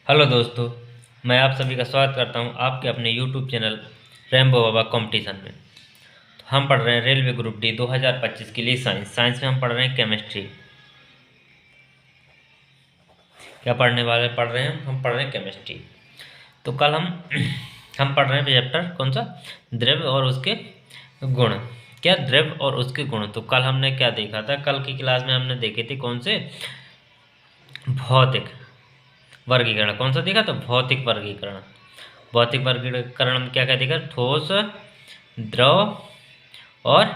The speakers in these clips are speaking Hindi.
हेलो दोस्तों, मैं आप सभी का स्वागत करता हूं आपके अपने यूट्यूब चैनल रैम्बो बाबा कंपटीशन में। तो हम पढ़ रहे हैं रेलवे ग्रुप डी 2025 के लिए साइंस में हम पढ़ रहे हैं केमिस्ट्री। क्या पढ़ रहे हैं हम पढ़ रहे हैं केमिस्ट्री। तो कल हम पढ़ रहे हैं चैप्टर कौन सा, द्रव्य और उसके गुण। क्या द्रव्य और उसके गुण। तो कल हमने क्या देखा था, कल की क्लास में हमने देखे थे कौन से, भौतिक वर्गीकरण। कौन सा देखा था, भौतिक वर्गीकरण। भौतिक वर्गीकरण में क्या क्या देखा, ठोस, द्रव और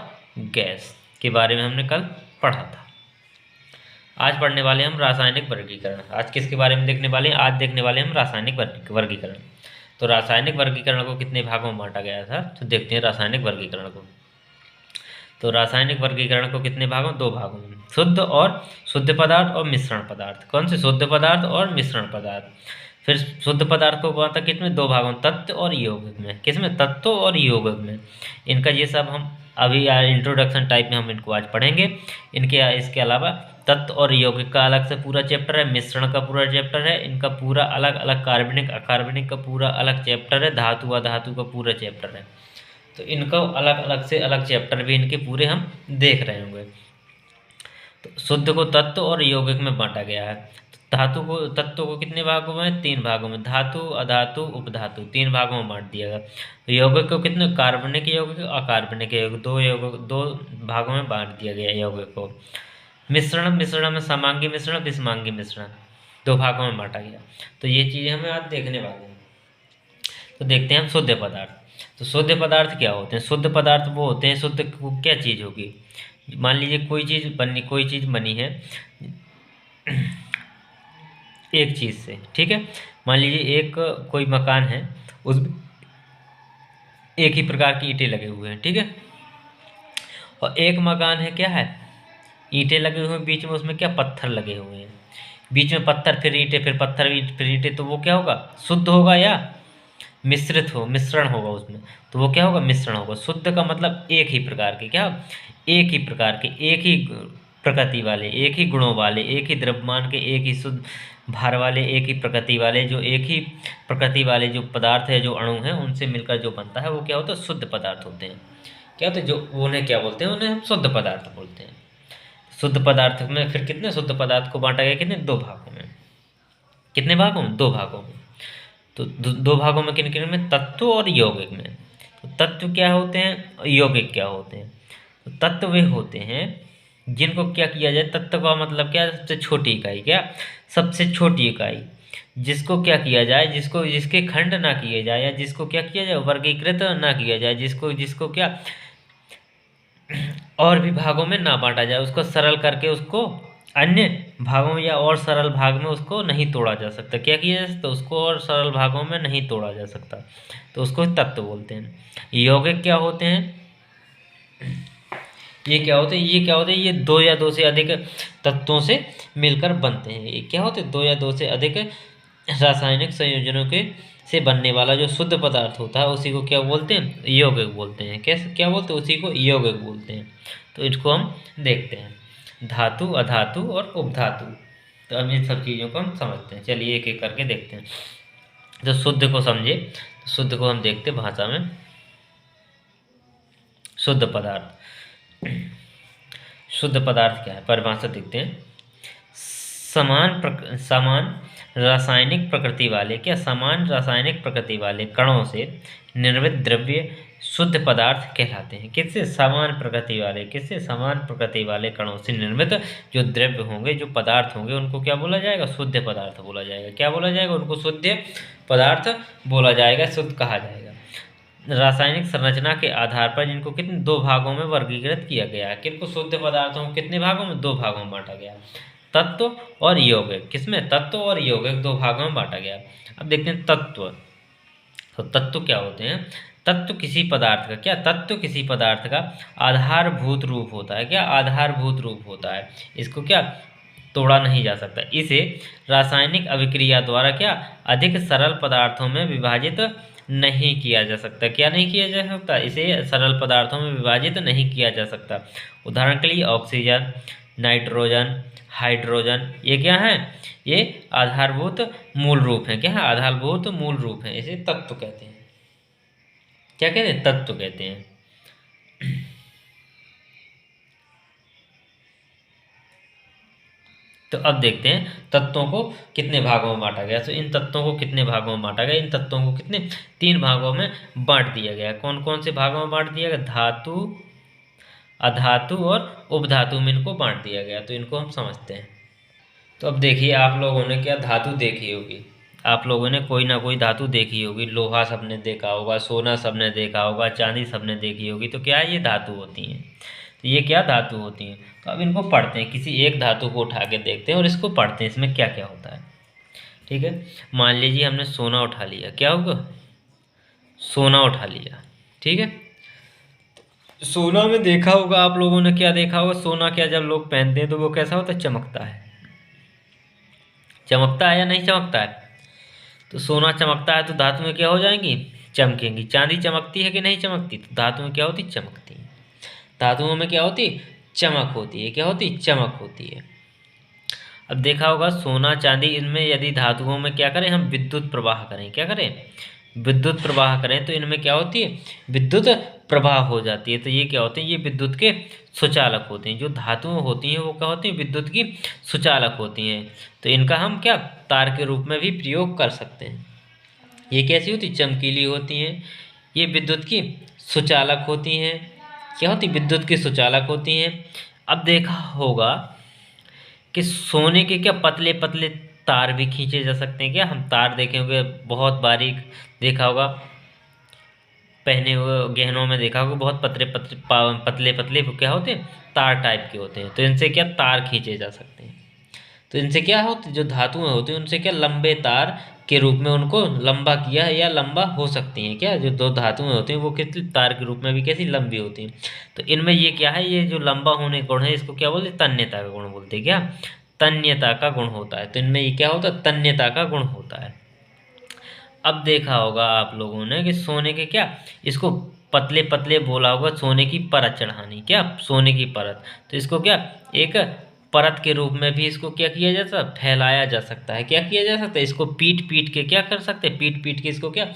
गैस के बारे में हमने कल पढ़ा था। आज पढ़ने वाले हम रासायनिक वर्गीकरण। आज किसके बारे में देखने वाले हैं, आज देखने वाले हम रासायनिक वर्गीकरण। तो रासायनिक वर्गीकरण को कितने भागों में बांटा गया था, तो देखते हैं रासायनिक वर्गीकरण को। तो रासायनिक वर्गीकरण को कितने भागों, दो भागों में, शुद्ध पदार्थ और मिश्रण पदार्थ। कौन से, शुद्ध पदार्थ और मिश्रण पदार्थ। फिर शुद्ध पदार्थ को बांटा किसमें, दो भागों, तत्व और यौगिक में। किसमें, तत्व और यौगिक में। इनका ये सब हम अभी इंट्रोडक्शन टाइप में हम इनको आज पढ़ेंगे। इसके अलावा तत्व और यौगिक का अलग से पूरा चैप्टर है, मिश्रण का पूरा चैप्टर है, इनका पूरा अलग अलग, कार्बनिक अकार्बनिक का पूरा अलग चैप्टर है, धातु अधातु का पूरा चैप्टर है। तो इनको अलग अलग से अलग चैप्टर भी इनके पूरे हम देख रहे होंगे। तो शुद्ध को तत्व और यौगिक में बांटा गया है। तत्व को कितने भागों में, तीन भागों में, धातु अधातु उपधातु, तीन भागों में बांट दिया गया। तो यौगिक को कितने, कार्बनिक यौगिक अकार्बनिक यौगिक, दो भागों में बांट दिया गया यौगिक को। मिश्रण में समांगी मिश्रण, विषमांगी मिश्रण, दो भागों में बांटा गया। तो ये चीज़ें हमें आज देखने वाले हैं। तो देखते हैं हम शुद्ध पदार्थ। तो शुद्ध पदार्थ क्या होते हैं, शुद्ध पदार्थ वो होते हैं, शुद्ध क्या चीज़ होगी। मान लीजिए कोई चीज़ बनी है एक चीज़ से, ठीक है। मान लीजिए एक कोई मकान है, उस एक ही प्रकार की ईंटें लगे हुए हैं, ठीक है। और एक मकान है, क्या है, ईंटें लगे हुए हैं, बीच में उसमें क्या, पत्थर लगे हुए हैं। बीच में पत्थर, फिर ईंटें, फिर पत्थर, फिर ईंटें, तो वो क्या होगा, शुद्ध होगा या मिश्रण होगा उसमें। तो वो क्या होगा, मिश्रण होगा। शुद्ध का मतलब एक ही प्रकार के, क्या, एक ही प्रकार के, एक ही प्रकृति वाले, एक ही गुणों वाले, एक ही द्रव्यमान के, एक ही शुद्ध भार वाले, एक ही प्रकृति वाले, जो एक ही प्रकृति वाले जो पदार्थ है, जो अणु हैं, उनसे मिलकर जो बनता है, वो क्या होता है, शुद्ध पदार्थ होते हैं। क्या होते हैं, जो उन्हें क्या बोलते हैं, उन्हें हम शुद्ध पदार्थ बोलते हैं। शुद्ध पदार्थ में फिर कितने शुद्ध पदार्थ को बांटा गया, कितने, दो भागों में। कितने भागों में, दो भागों में। तो दो भागों में, किन किन में, तत्व और यौगिक में। तो तत्व क्या होते हैं, यौगिक क्या होते हैं। तो तत्व वे होते हैं जिनको क्या किया जाए, तत्व का मतलब क्या है, सबसे छोटी इकाई, क्या, सबसे छोटी इकाई, जिसको क्या किया जाए, जिसके खंड ना किए जाए, या जिसको क्या किया जाए, वर्गीकृत ना किया जाए, जिसको क्या और भी भागों में ना बांटा जाए, उसको सरल करके उसको अन्य भागों या और सरल भाग में उसको नहीं तोड़ा जा सकता। क्या किया जा सकता, उसको और सरल भागों में नहीं तोड़ा जा सकता, तो उसको तत्व बोलते हैं। यौगिक क्या होते हैं, ये क्या होते हैं, ये दो या दो से अधिक तत्वों से मिलकर बनते हैं। ये क्या होते हैं, दो या दो से अधिक रासायनिक संयोजनों के से बनने वाला जो शुद्ध पदार्थ होता है, उसी को क्या बोलते हैं, यौगिक बोलते हैं। कैसे, क्या बोलते हैं, उसी को यौगिक बोलते हैं। तो इसको हम देखते हैं, धातु अधातु और उपधातु। तो अब इन सब चीज़ों को हम समझते हैं। चलिए एक एक करके देखते हैं। तो शुद्ध को समझे, तो शुद्ध को हम देखते हैं भाषा में। शुद्ध पदार्थ, शुद्ध पदार्थ क्या है, परिभाषा देखते हैं। समान रासायनिक प्रकृति वाले, क्या, समान रासायनिक प्रकृति वाले कणों से निर्मित द्रव्य शुद्ध पदार्थ कहलाते हैं। किससे, समान प्रकृति वाले, किससे, समान प्रकृति वाले कणों से निर्मित जो द्रव्य होंगे, जो पदार्थ होंगे, उनको क्या बोला जाएगा, शुद्ध पदार्थ बोला जाएगा। क्या बोला जाएगा, उनको शुद्ध पदार्थ बोला जाएगा, शुद्ध कहा जाएगा। रासायनिक संरचना के आधार पर जिनको कितने, दो भागों में वर्गीकृत किया गया है। किनको, शुद्ध पदार्थों को कितने भागों में, दो भागों में बांटा गया, तत्व और यौगिक। किसमें, तत्व और यौगिक, दो भागों में बांटा गया। अब देखते हैं तत्व। तो तत्व क्या होते हैं, तत्व किसी पदार्थ का, क्या, तत्व किसी पदार्थ का आधारभूत रूप होता है। क्या, आधारभूत रूप होता है, इसको क्या तोड़ा नहीं जा सकता। इसे रासायनिक अभिक्रिया द्वारा क्या, अधिक सरल पदार्थों में विभाजित नहीं किया जा सकता। क्या नहीं किया जा सकता, इसे सरल पदार्थों में विभाजित नहीं किया जा सकता। उदाहरण के लिए ऑक्सीजन, नाइट्रोजन, हाइड्रोजन, ये क्या है? ये आधारभूत मूल रूप है। क्या है? आधारभूत मूल रूप है। इसे तत्व कहते हैं। क्या कहते हैं? तत्व कहते हैं। तो अब देखते हैं तत्वों को कितने भागों में बांटा गया। तो इन तत्वों को कितने भागों में बांटा गया? इन तत्वों को कितने? 3 भागों में बांट दिया गया। कौन कौन से भागों में बांट दिया गया? धातु, अधातु और उपधातु में इनको बांट दिया गया। तो इनको हम समझते हैं। तो अब देखिए, आप लोगों ने क्या धातु देखी होगी? आप लोगों ने कोई ना कोई धातु देखी होगी। लोहा सबने देखा होगा, सोना सबने देखा होगा, चांदी सबने देखी होगी। तो क्या है? ये धातु होती हैं। तो ये क्या धातु होती हैं? तो अब इनको पढ़ते हैं। किसी एक धातु को उठा के देखते हैं और इसको पढ़ते हैं, इसमें क्या क्या होता है। ठीक है, मान लीजिए हमने सोना उठा लिया। क्या होगा? सोना उठा लिया। ठीक है, सोना में देखा होगा आप लोगों ने, क्या देखा होगा? सोना क्या जब लोग पहनते हैं तो वो कैसा होता है? चमकता है। चमकता है या नहीं चमकता है? तो सोना चमकता है तो धातु में क्या हो जाएंगी? चमकेंगी। चांदी चमकती है कि नहीं चमकती? तो धातु में क्या होती? चमकती है। धातुओं में क्या होती? चमक होती है। क्या होती? चमक होती है। अब देखा होगा सोना चांदी, इनमें यदि धातुओं में क्या करें हम? विद्युत प्रवाह करें। क्या करें? विद्युत प्रवाह करें तो इनमें क्या होती है? विद्युत प्रवाह हो जाती है। तो ये क्या होते हैं? ये विद्युत के सुचालक होते हैं। जो धातुएं होती हैं वो क्या होती हैं? विद्युत की सुचालक होती हैं। तो इनका हम क्या तार के रूप में भी प्रयोग कर सकते हैं। ये कैसी होती? चमकीली होती हैं। ये विद्युत की सुचालक होती हैं। क्या होती? विद्युत की सुचालक होती हैं। अब देखा होगा कि सोने के क्या पतले पतले तार भी खींचे जा सकते हैं। क्या हम तार देखे होंगे बहुत बारीक, देखा होगा पहने हुए गहनों में देखा होगा बहुत पतले पतले पतले पतले क्या होते हैं? तार टाइप के होते हैं। तो इनसे क्या तार खींचे जा सकते हैं। तो इनसे क्या होते? जो धातुएं होती हैं उनसे क्या लंबे तार के रूप में उनको लंबा किया है या लंबा हो सकती हैं। क्या जो दो धातुएं होती हैं वो किस तार के रूप में भी कैसी लंबी होती हैं। तो इनमें ये क्या है? ये जो लंबा होने का गुण है इसको क्या बोलते हैं? तन्यता का गुण बोलते हैं। क्या? तन्यता का गुण होता है। तो इनमें ये क्या होता है? तन्यता का गुण होता है। अब देखा होगा आप लोगों ने कि सोने के क्या इसको पतले पतले बोला होगा, सोने की परत चढ़ानी। क्या? सोने की परत। तो इसको क्या एक परत के रूप में भी इसको क्या किया जा सकता है? फैलाया जा सकता है। क्या किया जा सकता है? इसको पीट पीट के क्या कर सकते हैं? पीट पीट के इसको क्या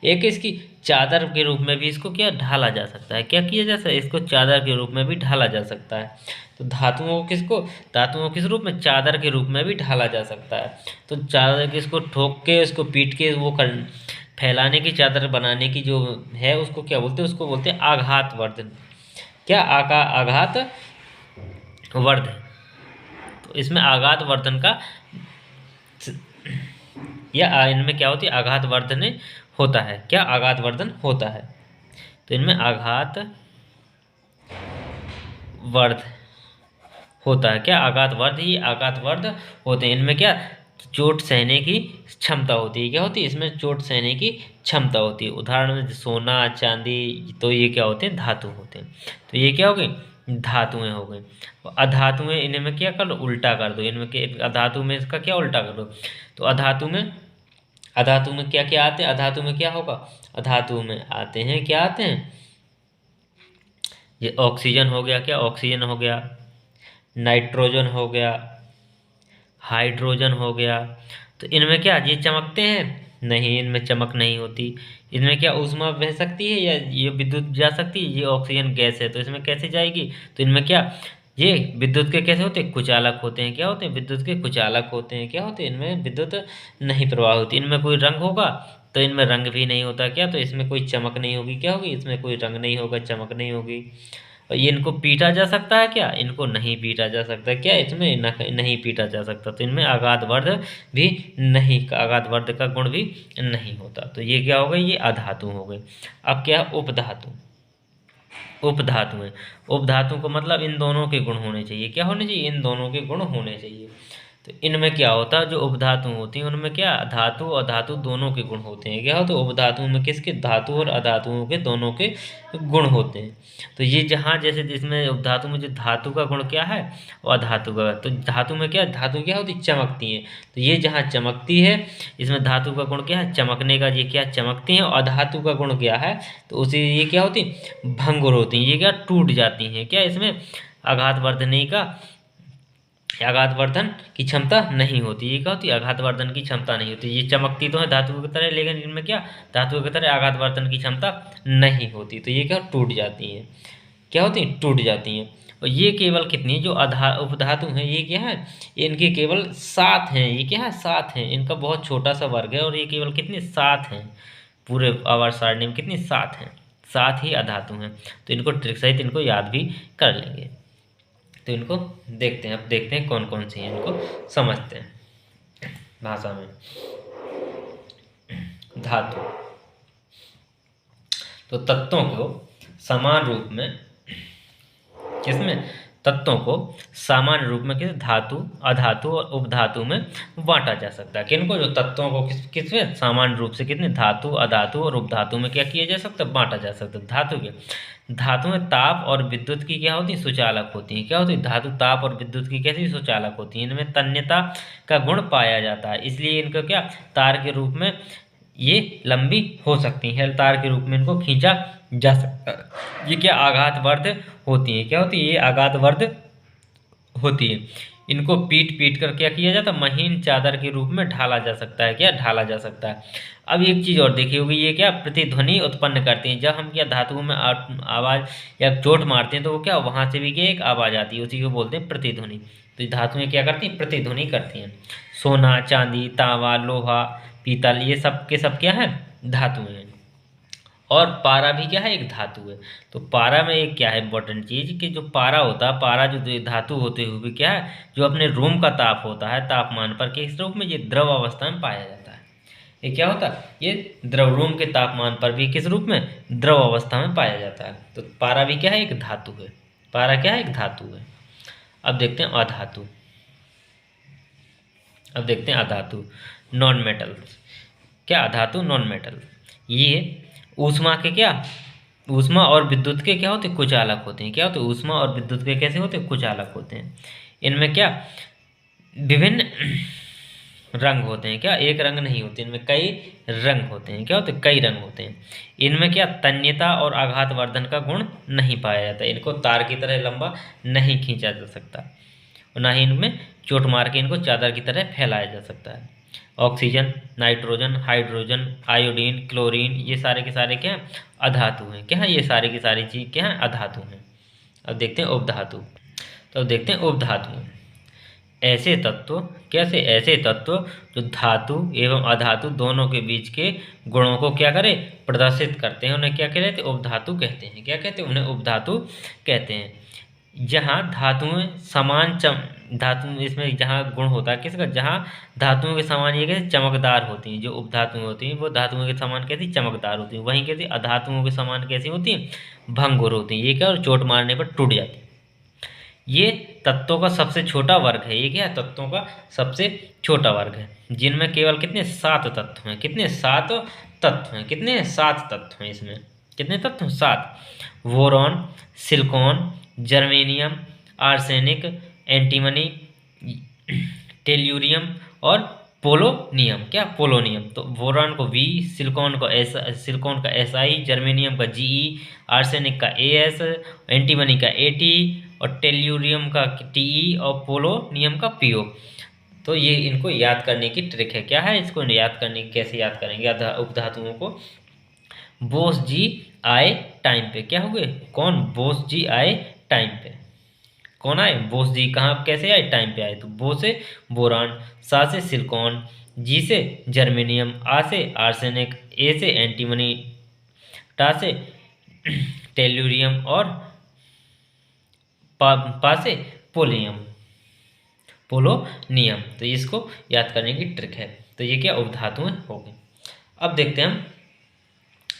एक इसकी चादर के रूप में भी इसको क्या ढाला जा सकता है। क्या किया जा सकता है? इसको चादर के रूप में भी ढाला जा सकता है। तो धातुओं किसको धातुओं किस रूप में? चादर के रूप में भी ढाला जा सकता है। तो चादर के इसको ठोक के इसको पीट के वो कर फैलाने की चादर बनाने की जो है उसको क्या बोलते हैं? उसको बोलते हैं आघात वर्धन। क्या? आघात वर्धन। तो इसमें आघात वर्धन का या इनमें क्या होती है? आघात वर्धन होता है। क्या? आघात वर्धन होता है। तो इनमें आघात वर्ध होता है। क्या? आघात वर्ध ही आघात वर्ध होते हैं। इनमें क्या चोट सहने की क्षमता होती है। क्या होती है? इसमें चोट सहने की क्षमता होती है। उदाहरण में सोना चांदी, तो ये क्या होते हैं? धातु होते हैं। तो ये क्या हो गई? धातुएं हो गई। अधातुएं इनमें क्या कर लो? उल्टा कर दो। इनमें अधातु में इसका क्या उल्टा कर दो? तो अधातु में क्या क्या आते हैं? अधातु में क्या होगा? अधातु में आते हैं क्या आते हैं? ये ऑक्सीजन हो गया। क्या? ऑक्सीजन हो गया, नाइट्रोजन हो गया, हाइड्रोजन हो गया। तो इनमें क्या ये चमकते हैं? नहीं, इनमें चमक नहीं होती। इनमें क्या ऊष्मा बह सकती है या ये विद्युत जा सकती है? ये ऑक्सीजन गैस है तो इसमें कैसे जाएगी? तो इनमें क्या ये विद्युत के कैसे होते हैं? कुचालक होते हैं। क्या होते हैं? विद्युत के कुचालक होते हैं। क्या होते हैं? इनमें विद्युत नहीं प्रवाह होती। इनमें कोई रंग होगा? तो इनमें रंग भी नहीं होता। क्या? तो इसमें कोई चमक नहीं होगी। क्या होगी? इसमें कोई रंग नहीं होगा, चमक नहीं होगी। और ये इनको पीटा जा सकता है? क्या? इनको नहीं पीटा जा सकता। क्या? इसमें नहीं पीटा जा सकता। तो इनमें आघातवर्ध भी नहीं, आघातवर्ध का गुण भी नहीं होता। तो ये क्या हो गई? ये अधातु हो गए। अब क्या? उपधातु। उपधातु है। उपधातु को मतलब इन दोनों के गुण होने चाहिए। क्या होने चाहिए? इन दोनों के गुण होने चाहिए। तो इनमें क्या होता है? जो उपधातु होती हैं उनमें क्या धातु और धातु दोनों के गुण होते हैं। क्या होते हैं? उपधातु में किसके? धातु और अधातुओं के दोनों के गुण होते हैं। तो ये जहाँ जैसे जिसमें उपधातु में जो धातु का गुण क्या है और अधातु का, तो धातु में क्या धातु क्या होती? चमकती है। तो ये जहाँ चमकती है इसमें धातु का गुण क्या है? चमकने का। ये क्या चमकती हैं। और अधातु का गुण क्या है? तो उसी ये क्या होती? भंगुर होती हैं। ये क्या टूट जाती हैं। क्या? इसमें आघात वर्धनी का आघातवर्धन की क्षमता नहीं होती। ये क्या होती है? आघातवर्धन की क्षमता नहीं होती। ये चमकती तो है धातुओं की तरह, लेकिन इनमें क्या, धातुओं की तरह आघातवर्धन की क्षमता नहीं होती। तो ये क्या, टूट जाती हैं। क्या होती हैं? टूट जाती हैं। और ये केवल कितनी, जो उपधातु हैं, ये क्या है, इनके केवल 7 हैं। ये क्या है? 7 हैं। इनका बहुत छोटा सा वर्ग है, और ये केवल कितने, 7 हैं। पूरे आवर्त सारणी में कितनी, 7 हैं। 7 ही अधातु हैं। तो इनको ट्रिक सहित इनको याद भी कर लेंगे। तो इनको देखते हैं, अब देखते हैं कौन कौन सी हैं, इनको समझते हैं भाषा में। धातु, तो तत्वों को समान रूप में, किसमें, तत्वों को सामान्य रूप में किस, धातु, अधातु और उपधातु में बांटा जा सकता है। किनको, जो तत्वों को किसमें सामान्य रूप से कितने, धातु, अधातु और उपधातु में क्या किया जा सकता है, बांटा जा सकता है। धातु में ताप और विद्युत की क्या होती है, सुचालक होती है। क्या होती है? धातु ताप और विद्युत की कैसी, सुचालक होती है। इनमें तन्यता का गुण पाया जाता है, इसलिए इनको क्या, तार के रूप में ये लंबी हो सकती है, तार के रूप में इनको खींचा जा सकता है। ये क्या, आघातवर्ध होती है। क्या होती है? ये आघातवर्ध होती है। इनको पीट पीट कर क्या किया जाता है, महीन चादर के रूप में ढाला जा सकता है। क्या, ढाला जा सकता है। अब एक चीज़ और देखी होगी, ये क्या, प्रतिध्वनि उत्पन्न करती हैं। जब हम क्या, धातुओं में आवाज़ या चोट मारते हैं, तो वो क्या, वहाँ से भी क्या, एक आवाज़ आती है, उसी को बोलते हैं प्रतिध्वनि। तो ये धातुएं क्या करती हैं, प्रतिध्वनि करती हैं। सोना, चांदी, तांबा, लोहा, पीतल, ये सब के सब क्या है, धातुएं हैं। और पारा भी क्या है, एक धातु है। तो पारा में एक क्या है इंपॉर्टेंट चीज़, कि जो पारा होता है, पारा जो धातु होते हुए भी क्या है, जो अपने रूम का ताप होता है, तापमान पर किस रूप में, ये द्रव अवस्था में पाया जाता है। ये क्या होता है, ये द्रव, रूम के तापमान पर भी किस रूप में, द्रव अवस्था में पाया जाता है। तो पारा भी क्या है, एक धातु है। पारा क्या है, एक धातु है। अब देखते हैं अधातु। अब देखते हैं अधातु, नॉन मेटल। क्या, अधातु नॉन मेटल, ये ऊष्मा के क्या, ऊष्मा और विद्युत के क्या होते हैं, कुचालक होते हैं। क्या होते हैं, ऊष्मा और विद्युत के कैसे होते हैं, कुचालक होते हैं। इनमें क्या, विभिन्न रंग होते हैं। क्या, एक रंग नहीं होते, इनमें कई रंग होते हैं। क्या होते हैं, कई रंग होते हैं। इनमें क्या, तन्यता और आघातवर्धन का गुण नहीं पाया जाता। इनको तार की तरह लंबा नहीं खींचा जा सकता, और ना ही इनमें चोट मार के इनको चादर की तरह फैलाया जा सकता है। Oxygen, nitrogen, hydrogen, iodine, chlorine, ये सारे के सारे क्या हैं, अधातु हैं। क्या है, ये सारी की सारी चीज़ क्या है, अधातु हैं। अब देखते हैं उपधातु। तो अब देखते हैं उपधातु। ऐसे तत्व, कैसे, ऐसे तत्व जो धातु एवं अधातु दोनों के बीच के गुणों को क्या करे, प्रदर्शित करते हैं, उन्हें क्या कहते हैं, उपधातु कहते हैं। क्या कहते हैं, उन्हें उपधातु कहते हैं। जहाँ धातुएं समान धातु, इसमें जहाँ गुण होता है किसका, जहाँ धातुओं के समान ये कैसे, चमकदार होती हैं। जो उपधातुएं होती हैं वो धातुओं के समान कैसी, चमकदार होती हैं। वहीं कैसी, अधातुओं के समान कैसी होती हैं, भंगुर होती हैं। ये क्या, और चोट मारने पर टूट जाती है। ये तत्वों का सबसे छोटा वर्ग है। ये क्या है, तत्वों का सबसे छोटा वर्ग है, जिनमें केवल कितने, 7 तत्व हैं। कितने, 7 तत्व हैं। कितने, 7 तत्व हैं। इसमें कितने तत्व हैं, 7। Boron, silicon, germanium, arsenic, antimony, tellurium और पोलोनियम। क्या, पोलोनियम। तो बोरॉन को V, सिलिकॉन को S, सिलिकॉन का SI, जर्मेनियम का GE, आर्सेनिक का AS, एंटीमनी का AT और टेल्यूरियम का TE और पोलोनियम का PO। तो ये इनको याद करने की ट्रिक है। क्या है, इसको याद करने की, कैसे याद करेंगे उपधातुओं को, बोस जी आए टाइम पे। क्या हो गए, कौन, बोस जी आए टाइम पे। कौन आए, बोस जी। कहाँ, कैसे आए, टाइम पे आए। तो बो से बोरान, सा से सिलिकॉन, जी से जर्मेनियम, आ से आर्सेनिक, ए से एंटीमनी, टा से टेल्यूरियम और पा से पोलोनियम। तो इसको याद करने की ट्रिक है। तो ये क्या, उपधातुएं हो गई। अब देखते हैं हम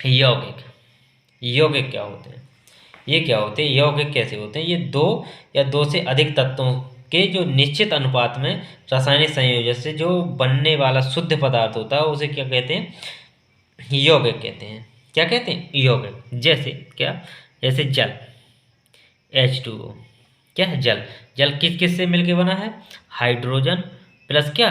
यौगिक। यौगिक क्या होते हैं, ये क्या होते हैं, यौगिक कैसे होते हैं। ये 2 या 2 से अधिक तत्वों के जो निश्चित अनुपात में रासायनिक संयोजन से जो बनने वाला शुद्ध पदार्थ होता है, उसे क्या कहते हैं, यौगिक कहते हैं। क्या कहते हैं, यौगिक। जैसे क्या, जैसे जल, H2O। क्या है, जल। जल किस किस से मिलके बना है, हाइड्रोजन प्लस क्या,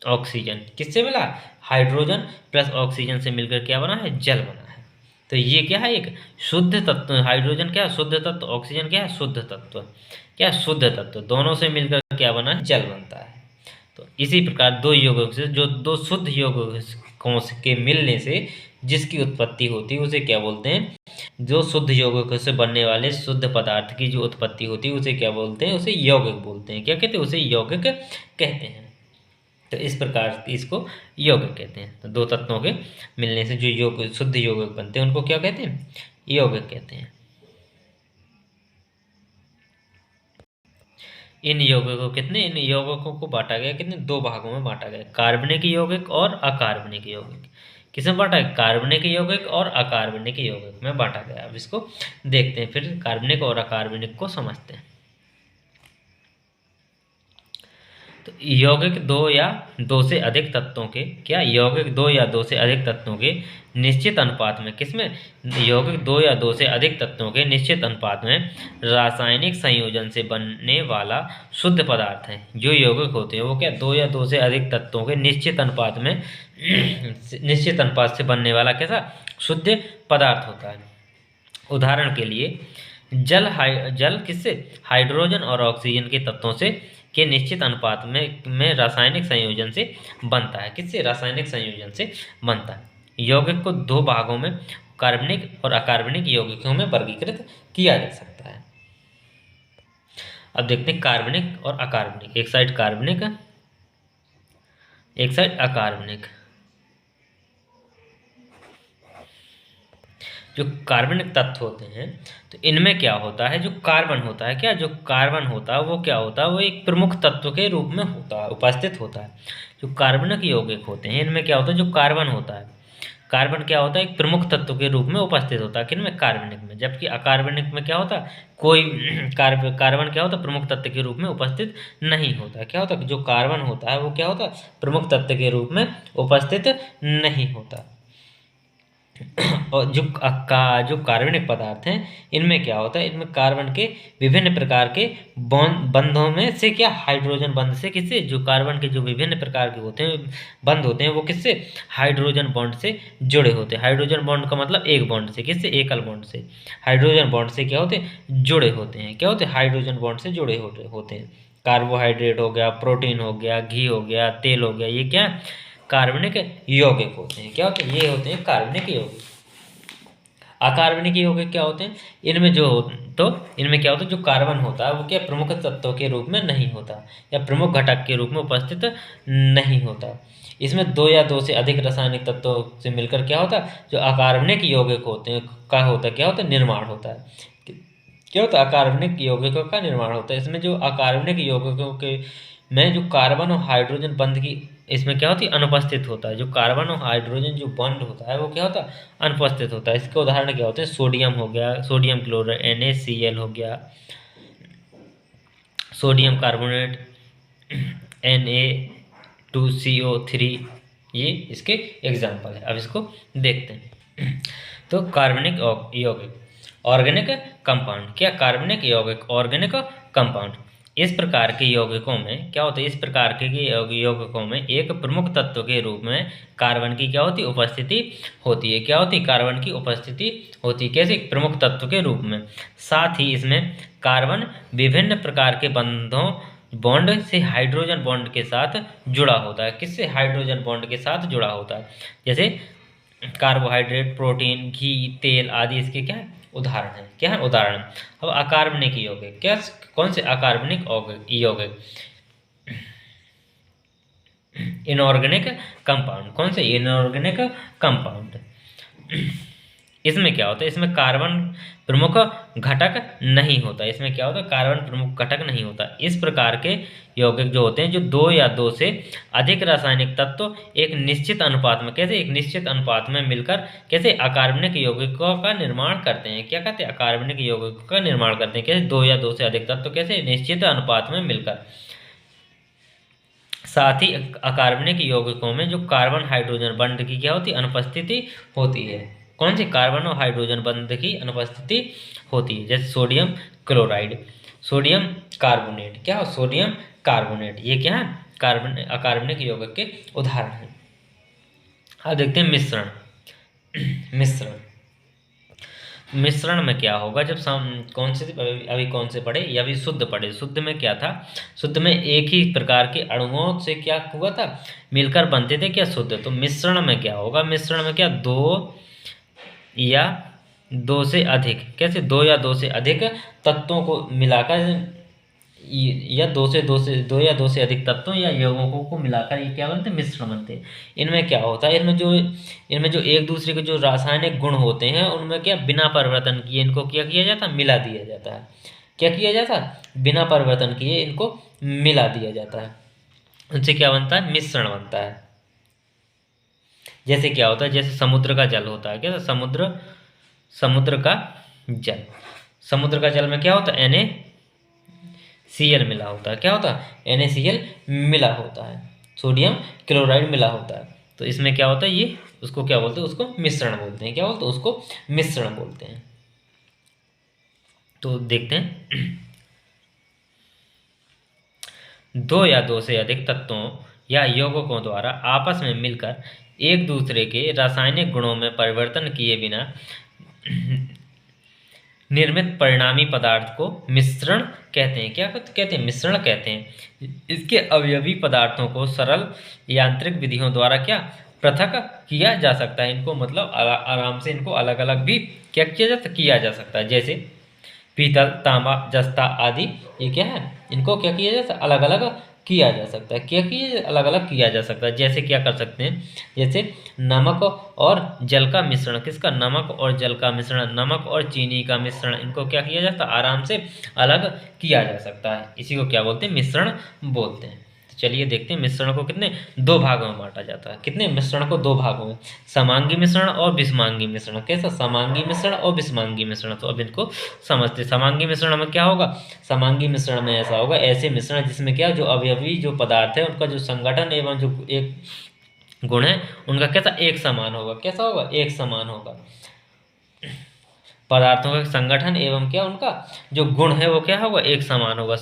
ऑक्सीजन। किससे मिला, हाइड्रोजन प्लस ऑक्सीजन से मिलकर क्या बना है, जल बना है। तो ये क्या है, एक शुद्ध तत्व। हाइड्रोजन क्या है, शुद्ध तत्व, ऑक्सीजन क्या है, शुद्ध तत्व। क्या है, शुद्ध तत्व। दोनों से मिलकर क्या बना है, जल बनता है। तो इसी प्रकार दो यौगिकों से, जो दो शुद्ध यौगिकों के मिलने से जिसकी उत्पत्ति होती है उसे क्या बोलते हैं, जो शुद्ध यौगिकों से बनने वाले शुद्ध पदार्थ की जो उत्पत्ति होती है उसे क्या बोलते हैं, उसे यौगिक बोलते हैं। क्या कहते हैं, उसे यौगिक कहते हैं। तो इस प्रकार इसको यौगिक कहते हैं। तो दो तत्वों के मिलने से जो शुद्ध यौगिक बनते हैं उनको क्या कहते हैं, यौगिक कहते हैं। इन यौगिकों को बांटा गया कितने, दो भागों में बांटा गया, कार्बनिक यौगिक और अकार्बनिक यौगिक। किसमें बांटा गया, कार्बनिक यौगिक और अकार्बनिक यौगिक में बांटा गया। अब इसको देखते हैं, फिर कार्बनिक और अकार्बनिक को समझते हैं। तो यौगिक दो या दो से अधिक तत्वों के, क्या, यौगिक दो या दो से अधिक तत्वों के निश्चित अनुपात में, किसमें, यौगिक दो या दो से अधिक तत्वों के निश्चित अनुपात में रासायनिक संयोजन से बनने वाला शुद्ध पदार्थ है। जो यौगिक होते हैं वो क्या, दो या दो से अधिक तत्वों के निश्चित अनुपात में निश्चित अनुपात से बनने वाला कैसा शुद्ध पदार्थ होता है। उदाहरण के लिए जल किससे, हाइड्रोजन और ऑक्सीजन के तत्वों से के निश्चित अनुपात में रासायनिक संयोजन से बनता है। किससे, रासायनिक संयोजन से बनता है। यौगिक को दो भागों में, कार्बनिक और अकार्बनिक यौगिकों में वर्गीकृत किया जा सकता है। अब देखते हैं कार्बनिक और अकार्बनिक। एक साइड कार्बनिक, एक साइड अकार्बनिक। जो कार्बनिक तत्व होते हैं तो इनमें क्या होता है, जो कार्बन होता है, क्या, जो कार्बन होता है वो क्या होता है, वो एक प्रमुख तत्व के रूप में होता है, उपस्थित होता है। जो कार्बनिक यौगिक होते हैं इनमें क्या होता है, जो कार्बन होता है, कार्बन क्या होता है, एक प्रमुख तत्व के रूप में उपस्थित होता है। किनमें, कार्बनिक में। जबकि अकार्बनिक में क्या होता है, कोई कार्बन क्या होता है, प्रमुख तत्व के रूप में उपस्थित नहीं होता। क्या होता है, जो कार्बन होता है वो क्या होता है, प्रमुख तत्व के रूप में उपस्थित नहीं होता। और जो कार्बनिक पदार्थ हैं इनमें क्या होता है, इनमें कार्बन के विभिन्न प्रकार के बंधों में से, क्या, हाइड्रोजन बंध से, किससे, जो कार्बन के जो विभिन्न प्रकार के होते हैं बंध होते हैं वो किससे, हाइड्रोजन बॉन्ड से जुड़े होते हैं। हाइड्रोजन बॉन्ड का मतलब एक बॉन्ड से, किससे, एकल बॉन्ड से। हाइड्रोजन बॉन्ड से क्या होते हैं, जुड़े होते हैं। क्या होते हैं, हाइड्रोजन बॉन्ड से जुड़े होते हैं। कार्बोहाइड्रेट हो गया, प्रोटीन हो गया, घी हो गया, तेल हो गया, ये क्या, कार्बनिक यौगिक होते हैं। क्या होते हैं, ये होते हैं कार्बनिक यौगिक। अकार्बनिक यौगिक क्या होते हैं, इनमें जो तो इनमें क्या होता है, जो कार्बन होता है वो क्या, प्रमुख तत्व के रूप में नहीं होता या प्रमुख घटक के रूप में उपस्थित नहीं होता। इसमें दो या दो से अधिक रासायनिक तत्वों से मिलकर क्या होता है, जो अकार्बनिक यौगिक होते हैं का होता है, क्या होता है, निर्माण होता है। क्या होता है, अकार्बनिक यौगिकों का निर्माण होता है। इसमें जो अकार्बनिक यौगिकों के में जो कार्बन और हाइड्रोजन बंध की, इसमें क्या होती है, अनुपस्थित होता है। जो कार्बन और हाइड्रोजन जो बॉन्ड होता है वो क्या होता है, अनुपस्थित होता है। इसके उदाहरण क्या होते हैं, सोडियम हो गया, सोडियम क्लोराइड NaCl हो गया, सोडियम कार्बोनेट Na2CO3, ये इसके एग्जाम्पल है। अब इसको देखते हैं। तो कार्बनिक यौगिक, ऑर्गेनिक कंपाउंड। क्या, कार्बनिक यौगिक ऑर्गेनिक कंपाउंड। इस प्रकार के यौगिकों में क्या होता है, इस प्रकार के यौगिकों में एक प्रमुख तत्व के रूप में कार्बन की क्या होती है, उपस्थिति होती है। क्या होती है, कार्बन की उपस्थिति होती है। कैसे, प्रमुख तत्व के रूप में। साथ ही इसमें कार्बन विभिन्न प्रकार के बॉन्ड से हाइड्रोजन बॉन्ड के साथ जुड़ा होता है। किससे, हाइड्रोजन बॉन्ड के साथ जुड़ा होता है। जैसे कार्बोहाइड्रेट, प्रोटीन, घी, तेल आदि इसके क्या है, उदाहरण है। क्या है, उदाहरण। अब अकार्बनिक यौगिक, क्या, कौन से, अकार्बनिक यौगिक, इनऑर्गेनिक कंपाउंड। कौन से, इनऑर्गेनिक कंपाउंड। इसमें क्या होता है, इसमें कार्बन प्रमुख घटक नहीं होता। इसमें क्या होता है, कार्बन प्रमुख घटक नहीं होता। इस प्रकार के यौगिक जो होते हैं, जो दो या दो से अधिक रासायनिक तत्व एक निश्चित अनुपात में, कैसे, एक निश्चित अनुपात में मिलकर कैसे अकार्बनिक यौगिकों का निर्माण करते हैं। क्या कहते हैं, अकार्बनिक यौगिकों का निर्माण करते हैं। कैसे, दो या दो से अधिक तत्व कैसे निश्चित अनुपात में मिलकर। साथ ही अकार्बनिक यौगिकों में जो कार्बन हाइड्रोजन बंध की क्या होती है, अनुपस्थिति होती है। कौन सी, कार्बन और हाइड्रोजन बंध की अनुपस्थिति होती है। जैसे सोडियम क्लोराइड, सोडियम कार्बोनेट। क्या हो, सोडियम कार्बोनेट, ये क्या है, कार्बन अकार्बनिक यौगिक के उदाहरण हैं। अब देखते हैं मिश्रण। मिश्रण मिश्रण में क्या होगा जब कौन से अभी कौन से पढ़े या अभी शुद्ध पढ़े। शुद्ध में क्या था, शुद्ध में एक ही प्रकार के अणुओं से क्या हुआ था, मिलकर बनते थे क्या शुद्ध। तो मिश्रण में क्या होगा, मिश्रण में क्या दो या दो से अधिक, कैसे दो या दो से अधिक तत्वों को मिलाकर या दो या दो से अधिक तत्वों या यौगिकों को मिलाकर ये क्या बनते हैं, मिश्रण बनते हैं। इनमें क्या होता है, इनमें जो एक दूसरे के जो रासायनिक गुण होते हैं उनमें क्या बिना परिवर्तन किए इनको क्या किया जाता है, मिला दिया जाता है। क्या किया जाता है, बिना परिवर्तन किए इनको मिला दिया जाता है। उनसे क्या बनता है, मिश्रण बनता है। जैसे क्या होता है, जैसे समुद्र का जल होता है, क्या समुद्र समुद्र का जल, समुद्र का जल में क्या होता है, NaCl मिला होता है। क्या होता है, NaCl मिला होता है, सोडियम क्लोराइड मिला होता है। तो इसमें क्या होता है, ये उसको क्या बोलते हैं, उसको मिश्रण बोलते हैं। क्या बोलते हैं, उसको मिश्रण बोलते हैं। तो देखते हैं, दो या दो से अधिक तत्वों या यौगिकों द्वारा आपस में मिलकर एक दूसरे के रासायनिक गुणों में परिवर्तन किए बिना निर्मित परिणामी पदार्थ को मिश्रण कहते हैं। क्या कहते हैं, मिश्रण कहते हैं। इसके अवयवी पदार्थों को सरल यांत्रिक विधियों द्वारा क्या पृथक किया जा सकता है। इनको मतलब आराम से इनको अलग अलग भी क्या किया जा सकता है। जैसे पीतल, तांबा, जस्ता आदि, ये क्या है, इनको क्या किया जा सकता है, अलग अलग किया जा सकता है। क्या किया, अलग अलग किया जा सकता है। जैसे क्या कर सकते हैं, जैसे नमक और जल का मिश्रण, किसका, नमक और जल का मिश्रण, नमक और चीनी का मिश्रण, इनको क्या किया जाता है, आराम से अलग किया जा सकता है। इसी को क्या बोलते हैं, मिश्रण बोलते हैं। चलिए देखते हैं मिश्रण को कितने दो भागों में बांटा जाता है। कितने, मिश्रण को दो भागों में, समांगी मिश्रण और विषमांगी मिश्रण। कैसा, समांगी मिश्रण और विषमांगी मिश्रण। तो अब इनको समझते। समांगी मिश्रण में क्या होगा, समांगी मिश्रण में ऐसा होगा, ऐसे मिश्रण जिसमें क्या, जो अवयवी जो पदार्थ है उनका जो संगठन एवं जो एक गुण है उनका कैसा, एक समान होगा। कैसा होगा, एक समान होगा। पदार्थों का संगठन एवं क्या उनका जो गुण है वो क्या होगा, एक समान होगा।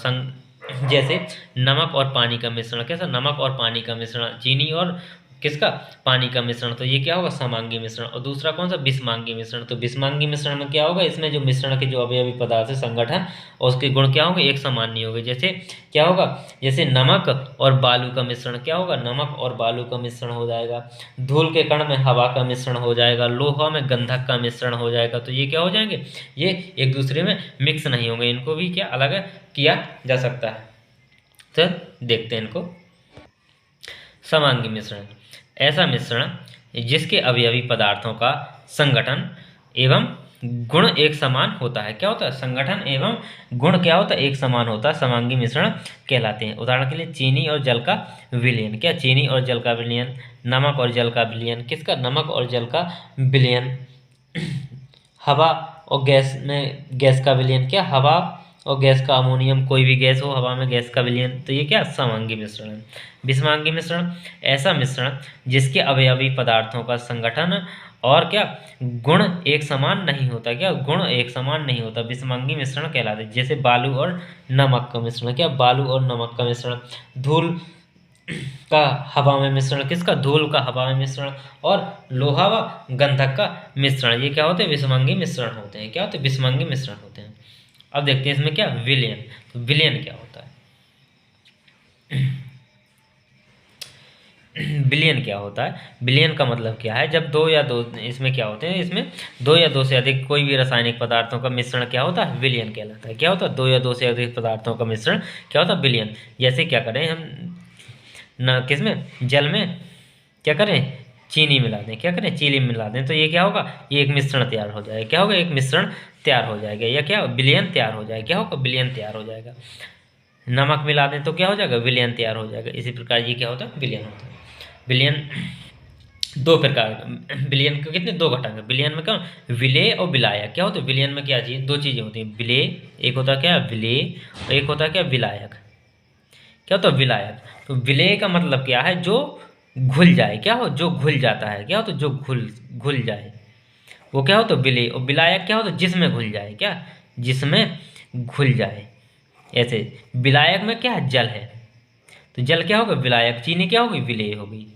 जैसे नमक और पानी का मिश्रण, कैसा, नमक और पानी का मिश्रण, चीनी और किसका, पानी का मिश्रण, तो ये क्या होगा, समांगी मिश्रण। और दूसरा कौन सा, विषमांगी मिश्रण। तो विषमांगी मिश्रण में क्या होगा, इसमें जो मिश्रण के जो अवयवी पदार्थ है संगठन और उसके गुण क्या होंगे, एक समान नहीं होंगे। जैसे क्या होगा, जैसे नमक और बालू का मिश्रण, क्या होगा, नमक और बालू का मिश्रण हो जाएगा। धूल के कण में हवा का मिश्रण हो जाएगा, लोहा में गंधक का मिश्रण हो जाएगा। तो ये क्या हो जाएंगे, ये एक दूसरे में मिक्स नहीं होंगे, इनको भी क्या अलग किया जा सकता है। तो देखते हैं इनको। समांगी मिश्रण, ऐसा मिश्रण जिसके अवयवी पदार्थों का संगठन एवं गुण एक समान होता है। क्या होता है, संगठन एवं गुण क्या होता है, एक समान होता है, समांगी मिश्रण कहलाते हैं। उदाहरण के लिए चीनी और जल का विलयन। क्या, चीनी और जल का विलयन, नमक और जल का विलयन, किसका, नमक और जल का विलयन। हवा और गैस में गैस का विलयन, क्या, हवा और गैस का अमोनियम, कोई भी गैस हो हवा में गैस का विलयन, तो ये क्या, समांगी मिश्रण है। विषमांगी मिश्रण, ऐसा मिश्रण जिसके अवयवी पदार्थों का संगठन और क्या गुण एक समान नहीं होता। क्या, गुण एक समान नहीं होता, विषमांगी मिश्रण कहलाते हैं। जैसे बालू और नमक का मिश्रण, क्या, बालू और नमक का मिश्रण। धूल का हवा में मिश्रण, किसका, धूल का हवा में मिश्रण। और लोहा व गंधक का मिश्रण, ये क्या होते हैं, विषमांगी मिश्रण होते हैं। क्या होते हैं, विषमांगी मिश्रण होते हैं। अब देखते हैं इसमें क्या, विलयन। तो विलयन क्या होता है, विलयन क्या होता है, विलयन का मतलब क्या है, जब दो या दो, इसमें क्या होते हैं, इसमें दो या दो से अधिक कोई भी रासायनिक पदार्थों का मिश्रण क्या होता है, विलयन कहलाता है। क्या होता है, दो या दो से अधिक पदार्थों का मिश्रण क्या होता है, विलयन। जैसे क्या करें हम न, किसमें, जल में क्या करें, चीनी मिला दें, क्या करें, चीनी मिला दें, तो ये क्या होगा, ये एक मिश्रण तैयार हो जाएगा। क्या होगा, एक मिश्रण तैयार हो जाएगा, या क्या, विलयन तैयार हो जाएगा। क्या होगा, विलयन तैयार हो जाएगा। नमक मिला दें तो क्या हो जाएगा, विलयन तैयार हो जाएगा। इसी प्रकार ये क्या होता है, विलयन होता है। विलयन दो प्रकार, विलयन के कितने, दो घटक है विलयन में। क्या, विलेय और विलायक। क्या होता है, विलयन में क्या चीज़, दो चीज़ें होती हैं, विलेय, एक होता है क्या, विलेय, और एक होता है क्या, विलायक। क्या होता है, विलायक। तो विलेय का मतलब क्या है, जो घुल जाए, क्या हो, जो घुल जाता है। क्या होता है, जो घुल घुल जाए, वो क्या होता है, विलेय। और विलायक क्या होता है, जिसमें घुल जाए, क्या, जिसमें घुल जाए। ऐसे विलायक में क्या है, जल है, तो जल क्या होगा, विलायक। चीनी क्या होगी, विलेय हो गई,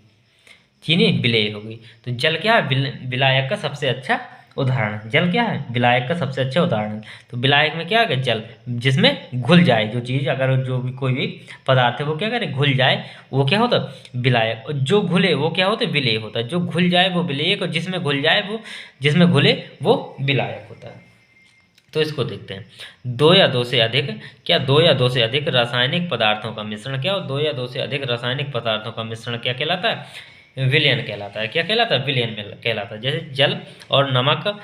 चीनी विलेय हो गई। तो जल क्या है, विलायक का सबसे अच्छा उदाहरण। जल क्या है? विलायक का सबसे अच्छा उदाहरण है। तो विलायक में क्या है? जल, जिसमें घुल जाए जो चीज़, अगर जो भी कोई भी पदार्थ है वो क्या करे? घुल जाए, वो क्या होता है? विलायक। और जो घुले वो क्या होता है? विलेय होता है। जो घुल जाए वो विलेयक, और जिसमें घुल जाए वो, जिसमें घुले वो विलायक होता है। तो इसको देखते हैं। दो या दो से अधिक, क्या दो या दो से अधिक रासायनिक पदार्थों का मिश्रण, क्या हो? दो या दो से अधिक रासायनिक पदार्थों का मिश्रण क्या कहलाता है? विलयन कहलाता है। क्या कहलाता है? विलयन कहलाता है। जैसे जल और नमक,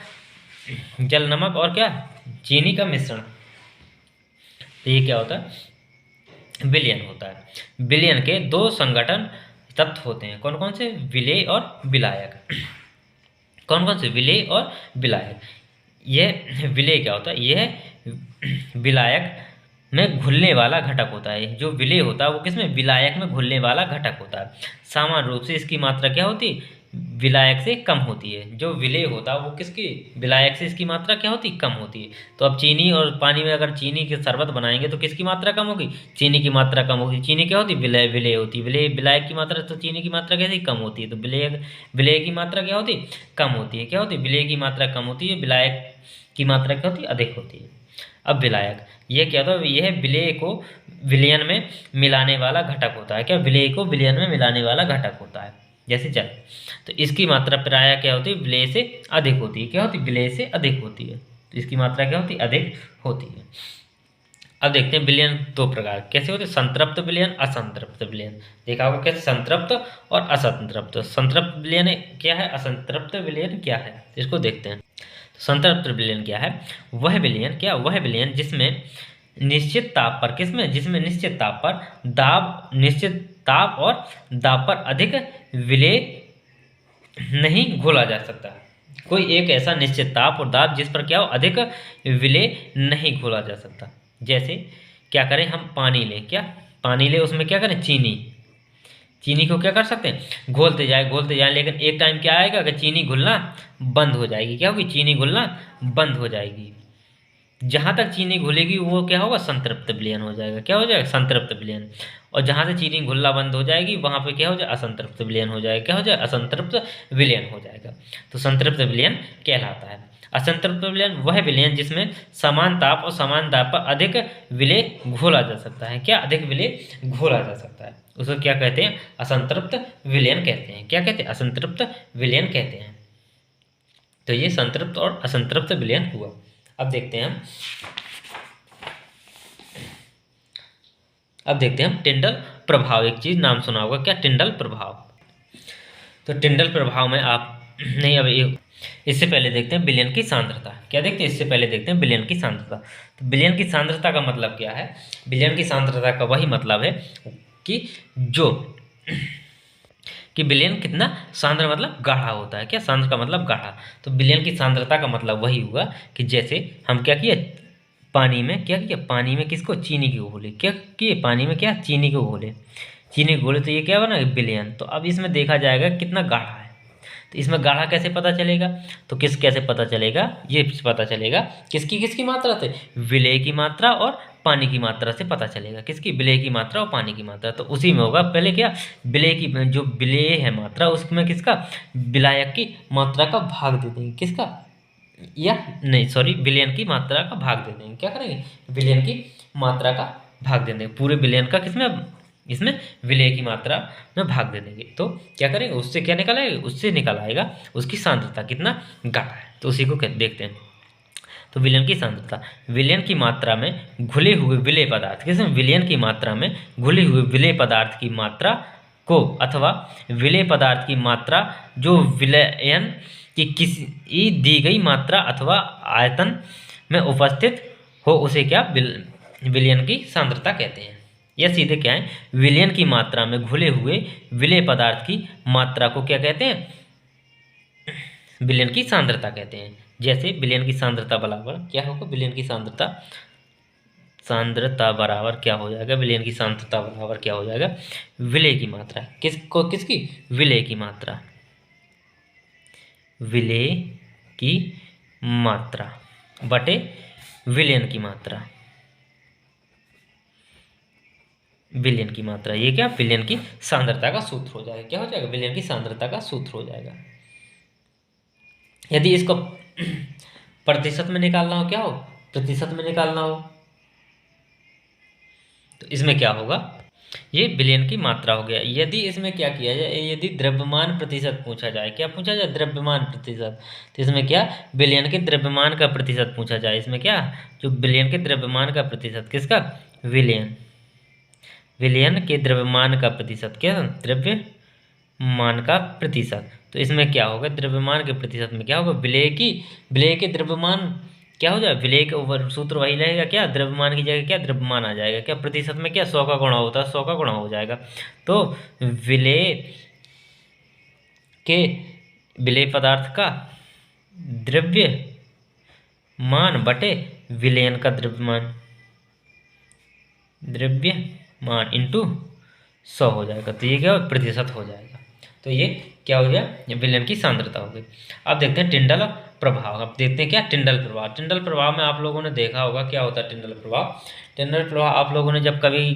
जल नमक और क्या? चीनी का मिश्रण, तो ये क्या होता है? विलयन होता है। विलयन के दो संगठन तत्व होते हैं। कौन कौन से? विलेय और विलायक। कौन कौन से? विलेय और विलायक। यह विलेय क्या होता है? यह विलायक में घुलने वाला घटक होता है। जो विलेय होता है वो किसमें? विलायक में घुलने वाला घटक होता है। सामान्य रूप से इसकी मात्रा क्या होती है? विलायक से कम होती है। जो विलेय होता है वो किसकी? विलायक से इसकी मात्रा क्या होती है? कम होती है। तो अब चीनी और पानी में अगर चीनी के शरबत बनाएंगे तो किसकी मात्रा कम होगी? चीनी की मात्रा कम होगी। चीनी क्या होती है? विलेय, विलेय होती है। विलेय, विलायक की मात्रा, तो चीनी की मात्रा कैसी? कम होती है। तो विलेय, विलेय की मात्रा क्या होती है? कम होती है। क्या होती है? विलेय की मात्रा कम होती है, विलायक की मात्रा क्या होती है? अधिक होती है। अब विलायक, यह क्या होता है? यह विलेय को विलयन में मिलाने वाला घटक होता है। क्या? विलेय को विलयन में मिलाने वाला घटक होता है। जैसे जल, तो इसकी मात्रा प्रायः क्या होती है? विलेय से अधिक होती है। क्या होती है? विलेय से अधिक होती है। तो इसकी मात्रा क्या होती है? अधिक होती है। अब देखते हैं विलयन दो प्रकार कैसे होते हैं? संतृप्त विलयन, असंतृप्त विलयन। देखा होगा कैसे? संतृप्त और असंतृप्त। संतृप्त विलयन क्या है? असंतृप्त विलयन क्या है? इसको देखते हैं। संतृप्त विलयन क्या है? वह विलयन, क्या? वह विलयन जिसमें निश्चित ताप पर, किसमें? जिसमें निश्चित ताप पर दाब, निश्चित ताप और दाब पर अधिक विलेय नहीं घोला जा सकता। कोई एक ऐसा निश्चित ताप और दाब जिस पर क्या हो? अधिक विलेय नहीं घोला जा सकता। जैसे क्या करें? हम पानी लें, क्या? पानी लें, उसमें क्या करें? चीनी, चीनी को क्या कर सकते हैं? घोलते जाए, घोलते जाए, लेकिन एक टाइम क्या आएगा कि चीनी घुलना बंद हो जाएगी। क्या होगी? चीनी घुलना बंद हो जाएगी। जहाँ तक चीनी घुलेगी वो क्या होगा? संतृप्त विलयन हो जाएगा। क्या हो जाएगा? संतृप्त विलयन। और जहाँ से चीनी घुलना बंद हो जाएगी वहाँ पे क्या हो जाए? असंतृप्त विलयन हो जाएगा। क्या हो जाए? असंतृप्त विलयन हो जाएगा। तो संतृप्त विलयन कहलाता है। असंतृप्त विलयन वह विलयन जिसमें समान ताप और समान दाब पर अधिक विलेय घोला जा सकता है। क्या? अधिक विलेय घोला जा सकता है, उसको क्या कहते हैं? असंतृप्त विलयन कहते हैं। क्या कहते हैं? असंतृप्त विलयन कहते हैं। तो ये संतृप्त और असंतृप्त विलयन हुआ। अब देखते हैं हम टिंडल प्रभाव। एक चीज नाम सुना होगा, क्या? टिंडल प्रभाव। तो टिंडल प्रभाव में आप नहीं, अब इससे पहले देखते हैं विलयन की सांद्रता। क्या देखते हैं? इससे पहले देखते हैं विलयन की सांद्रता। तो विलयन की सांद्रता का मतलब क्या है? विलयन की सांद्रता का वही मतलब है कि जो कि विलयन कितना सांद्र, मतलब गाढ़ा होता है। क्या? सांद्र का मतलब गाढ़ा। तो विलयन की सांद्रता का मतलब वही हुआ कि जैसे हम क्या किए? पानी में क्या किया? पानी में किसको? चीनी को घोले। क्या किए? पानी में क्या? चीनी को घोले। चीनी घोले तो ये क्या बना? विलयन। तो अब इसमें देखा जाएगा कितना गाढ़ा है। तो इसमें गाढ़ा कैसे पता चलेगा? तो कैसे पता चलेगा? ये पता चलेगा किसकी किसकी मात्रा से? विलेय की मात्रा और पानी की मात्रा से पता चलेगा। किसकी? विलेय की मात्रा और पानी की मात्रा। तो उसी में होगा पहले क्या? विलेय की, जो विलेय है मात्रा, उसमें किसका? विलायक की मात्रा का भाग दे देंगे। किसका? या नहीं, सॉरी, विलयन की मात्रा का भाग दे देंगे। क्या करेंगे? विलयन की मात्रा का भाग दे देंगे। पूरे विलयन का किसमें? इसमें विलेय की मात्रा में भाग दे देंगे। तो क्या करेंगे? उससे क्या निकल आएगा? उससे निकल आएगा उसकी सांद्रता कितना गाढ़ा है। तो उसी को देखते हैं। तो विलयन की सांद्रता, विलयन की मात्रा में घुले हुए विलेय पदार्थ, किसमें? विलयन की मात्रा में घुले हुए विलेय पदार्थ की मात्रा को, अथवा विलेय पदार्थ की मात्रा जो विलयन की किसी दी गई मात्रा अथवा आयतन में उपस्थित हो, उसे क्या? विलयन की सांद्रता कहते हैं। यह सीधे क्या है? विलयन की मात्रा में घुले हुए विलेय पदार्थ की मात्रा को क्या कहते हैं? विलयन की सांद्रता कहते हैं। जैसे विलयन की सांद्रता बराबर क्या होगा? विलयन की सांद्रता, सांद्रता बराबर क्या हो जाएगा? विलयन की सांद्रता बराबर क्या हो जाएगा? विलेय की मात्रा, किसको? किसकी? विलेय की मात्रा, विलेय की मात्रा बटे विलयन की मात्रा, विलयन की मात्रा। ये क्या? विलयन की सांद्रता का सूत्र हो जाएगा। क्या हो जाएगा? विलयन की सांद्रता का सूत्र हो जाएगा। यदि इसको प्रतिशत में निकालना हो, क्या हो, प्रतिशत में निकालना हो, तो इसमें क्या होगा, ये बिलियन की मात्रा हो गया। यदि इसमें क्या किया जाए, यदि द्रव्यमान प्रतिशत पूछा जाए, क्या पूछा जाए, द्रव्यमान प्रतिशत, तो इसमें क्या, बिलियन के द्रव्यमान का प्रतिशत पूछा जाए। इसमें क्या, जो बिलियन के द्रव्यमान का प्रतिशत, किसका, विलियन, विलियन के द्रव्यमान का प्रतिशत, क्या, द्रव्यमान का प्रतिशत। तो इसमें क्या होगा, द्रव्यमान के प्रतिशत में क्या होगा, विलेय के द्रव्यमान क्या हो जाए, विलेय के ऊपर सूत्र वही रहेगा, क्या, द्रव्यमान की जगह क्या, द्रव्यमान आ जाएगा, क्या, प्रतिशत में क्या 100 का गुणा होता है, 100 का गुणा हो जाएगा। तो विलेय के, विलेय पदार्थ का द्रव्यमान बटे विलयन का द्रव्यमान, द्रव्यमान इंटू 100 हो जाएगा। तो ये क्या, प्रतिशत हो जाएगा। तो ये क्या हो गया, ये विलयन की सांद्रता हो गई। अब देखते हैं टिंडल प्रभाव। अब देखते हैं क्या, टिंडल प्रभाव। टिंडल प्रभाव में आप लोगों ने देखा होगा क्या होता है टिंडल प्रभाव। टिंडल प्रभाव आप लोगों ने जब कभी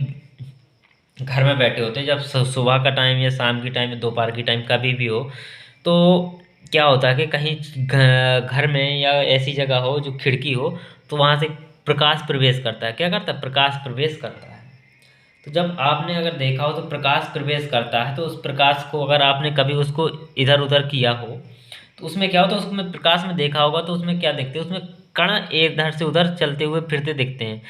घर में बैठे होते हैं, जब सुबह का टाइम या शाम की टाइम या दोपहर की टाइम कभी भी हो, तो क्या होता है कि कहीं घर में या ऐसी जगह हो जो खिड़की हो, तो वहाँ से प्रकाश प्रवेश करता है, क्या करता है, प्रकाश प्रवेश करता है। तो जब आपने अगर देखा हो तो प्रकाश प्रवेश करता है, तो उस प्रकाश को अगर आपने कभी उसको इधर उधर किया हो, तो उसमें क्या होता है, उसमें प्रकाश में देखा होगा तो उसमें क्या देखते हैं, उसमें कण इधर से उधर चलते हुए फिरते दिखते हैं।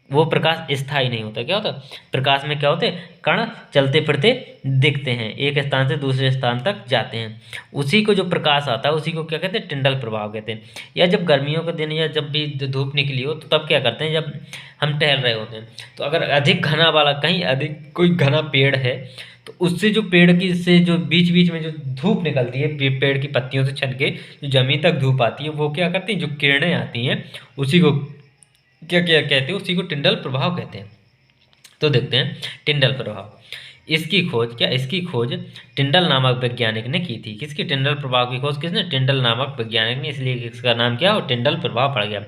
वो प्रकाश स्थायी नहीं होता, क्या होता, प्रकाश में क्या होते, कण चलते फिरते दिखते हैं, एक स्थान से दूसरे स्थान तक जाते हैं। उसी को जो प्रकाश आता है उसी को क्या कहते हैं, टिंडल प्रभाव कहते हैं। या जब गर्मियों के दिन या जब भी धूप निकली हो, तो तब क्या करते हैं, जब हम टहल रहे होते हैं, तो अगर अधिक घना वाला कहीं अधिक कोई घना पेड़ है, तो उससे जो पेड़ की से जो बीच बीच में जो धूप निकलती है, पेड़ की पत्तियों से छन के जो जमीन तक धूप आती है, वो क्या करती है, जो किरणें आती हैं उसी को क्या क्या कहते हैं, उसी को टिंडल प्रभाव कहते हैं। तो देखते हैं टिंडल प्रभाव। इसकी खोज क्या, इसकी खोज टिंडल नामक वैज्ञानिक ने की थी। किसकी, टिंडल प्रभाव की खोज किसने, टिंडल नामक वैज्ञानिक ने, इसलिए इसका नाम क्या हो, टिंडल प्रभाव पड़ गया।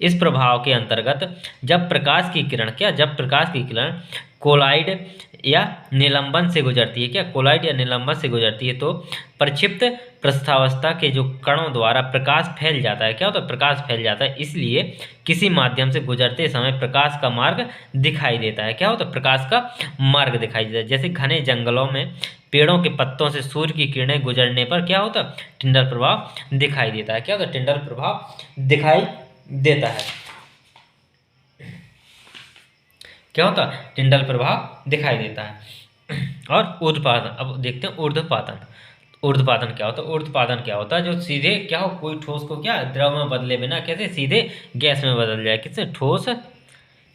इस प्रभाव के अंतर्गत जब प्रकाश की किरण, क्या, जब प्रकाश की किरण कोलाइड या निलंबन से गुजरती है, क्या, कोलाइड या निलंबन से गुजरती है, तो प्रक्षिप्त प्रस्थावस्था के जो कणों द्वारा प्रकाश फैल जाता है, क्या होता है, प्रकाश फैल जाता है, इसलिए किसी माध्यम से गुजरते समय प्रकाश का मार्ग दिखाई देता है। क्या होता है, प्रकाश का मार्ग दिखाई देता है। जैसे घने जंगलों में पेड़ों के पत्तों से सूर्य की किरणें गुजरने पर क्या होता है, टिंडल प्रभाव दिखाई देता है। क्या होता है, टिंडल प्रभाव दिखाई देता है। क्या होता है, टिंडल प्रभाव दिखाई देता है। और ऊर्ध्वपातन, अब देखते हैं ऊर्ध्वपातन। ऊर्ध्वपातन क्या होता है, ऊर्ध्वपातन क्या होता है, जो सीधे क्या हो, कोई ठोस को क्या द्रव में बदले बिना कैसे सीधे गैस में बदल जाए, किससे, ठोस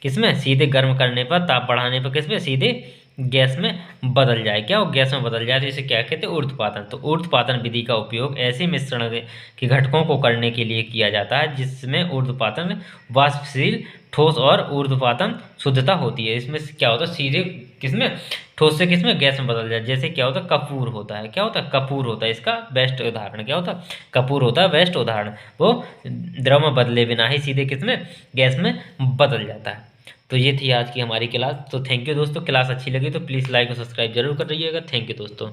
किसमें, सीधे गर्म करने पर, ताप बढ़ाने पर किसमें, सीधे गैस में बदल जाए, क्या हो, गैस में बदल जाए, तो इसे क्या कहते हैं, ऊर्ध्वपातन। तो ऊर्ध्वपातन विधि का उपयोग ऐसे मिश्रण के घटकों को करने के लिए किया जाता है जिसमें ऊर्ध्वपातन वाष्पशील, ठोस और ऊर्ध्वपातन शुद्धता होती है। इसमें क्या होता है, सीधे किसमें, ठोस से किसमें, गैस में बदल जाए। जैसे क्या होता है, कपूर होता है, क्या होता है, कपूर होता है, इसका बेस्ट उदाहरण क्या होता है, कपूर होता है बेस्ट उदाहरण। वो द्रव में बदले बिना ही सीधे किसमें, गैस में बदल जाता है। तो ये थी आज की हमारी क्लास। तो थैंक यू दोस्तों, क्लास अच्छी लगी तो प्लीज़ लाइक और सब्सक्राइब जरूर कर रहिएगा। थैंक यू दोस्तों।